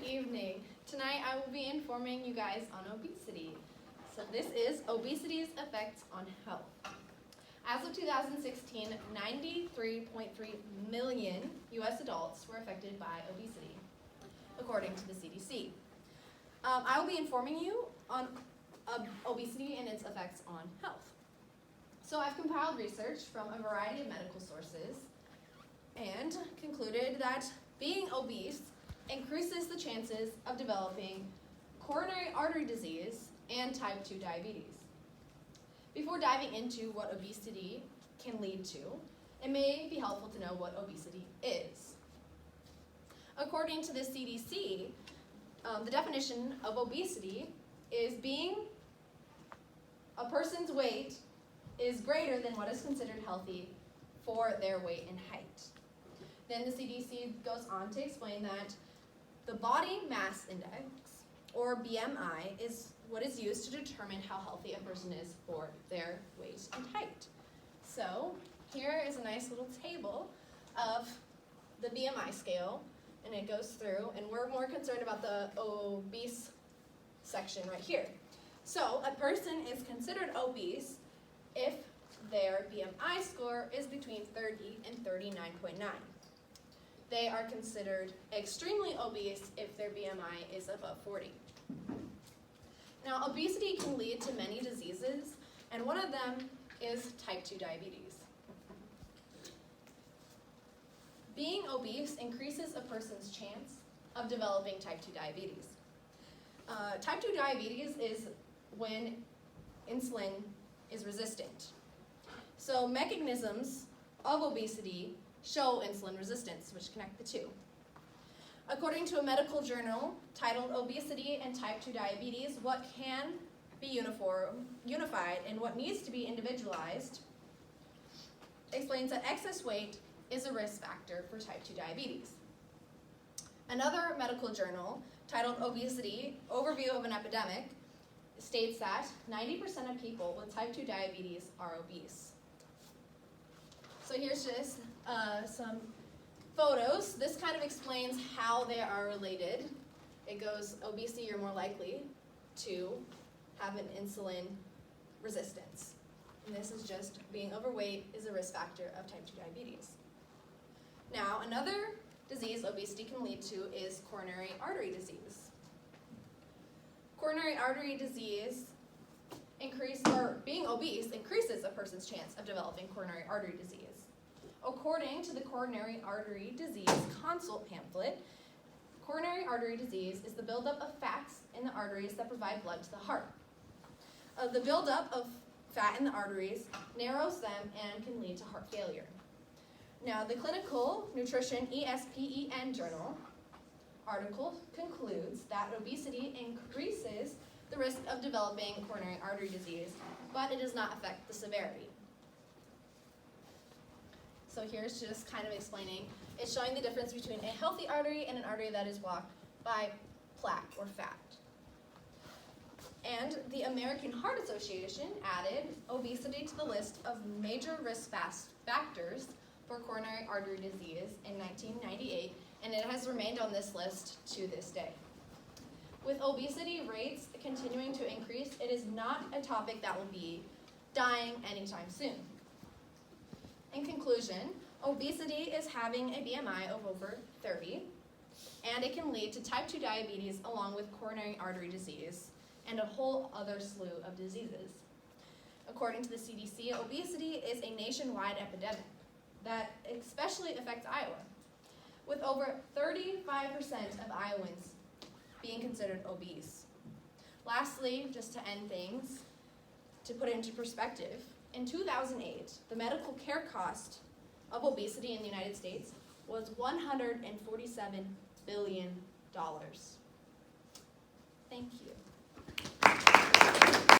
evening. Tonight I will be informing you guys on obesity. So this is obesity's effects on health. As of 2016, 93.3 million U.S. adults were affected by obesity, according to the CDC. I will be informing you on obesity and its effects on health. So I've compiled research from a variety of medical sources and concluded that being obese increases the chances of developing coronary artery disease and type 2 diabetes. Before diving into what obesity can lead to, it may be helpful to know what obesity is. According to the CDC, the definition of obesity is being a person's weight is greater than what is considered healthy for their weight and height. Then the CDC goes on to explain that the body mass index, or BMI, is what is used to determine how healthy a person is for their weight and height. So here is a nice little table of the BMI scale, and it goes through, and we're more concerned about the obese section right here. So a person is considered obese if their BMI score is between 30 and 39.9. They are considered extremely obese if their BMI is above 40. Now, obesity can lead to many diseases, and one of them is type 2 diabetes. Being obese increases a person's chance of developing type 2 diabetes. Type 2 diabetes is when insulin is resistant. So mechanisms of obesity show insulin resistance, which connect the two. According to a medical journal titled Obesity and Type 2 Diabetes, what can be unified and what needs to be individualized, explains that excess weight is a risk factor for type 2 diabetes. Another medical journal titled Obesity, Overview of an Epidemic, states that 90% of people with type 2 diabetes are obese. So here's just some photos. This kind of explains how they are related. It goes, obesity, you're more likely to have an insulin resistance. And this is just being overweight is a risk factor of type 2 diabetes. Now, another disease obesity can lead to is coronary artery disease. Coronary artery disease being obese increases a person's chance of developing coronary artery disease. According to the Coronary Artery Disease Consult pamphlet, coronary artery disease is the buildup of fats in the arteries that provide blood to the heart. The buildup of fat in the arteries narrows them and can lead to heart failure. Now, the Clinical Nutrition ESPEN Journal article concludes that obesity increases the risk of developing coronary artery disease, but it does not affect the severity. So here's just kind of explaining. It's showing the difference between a healthy artery and an artery that is blocked by plaque or fat. And the American Heart Association added obesity to the list of major risk factors for coronary artery disease in 1998, and it has remained on this list to this day. With obesity rates continuing to increase, it is not a topic that will be dying anytime soon. In conclusion, obesity is having a BMI of over 30, and it can lead to type 2 diabetes along with coronary artery disease and a whole other slew of diseases. According to the CDC, obesity is a nationwide epidemic that especially affects Iowa, with over 35% of Iowans being considered obese. Lastly, just to end things, to put it into perspective, in 2008, the medical care cost of obesity in the United States was $147 billion. Thank you.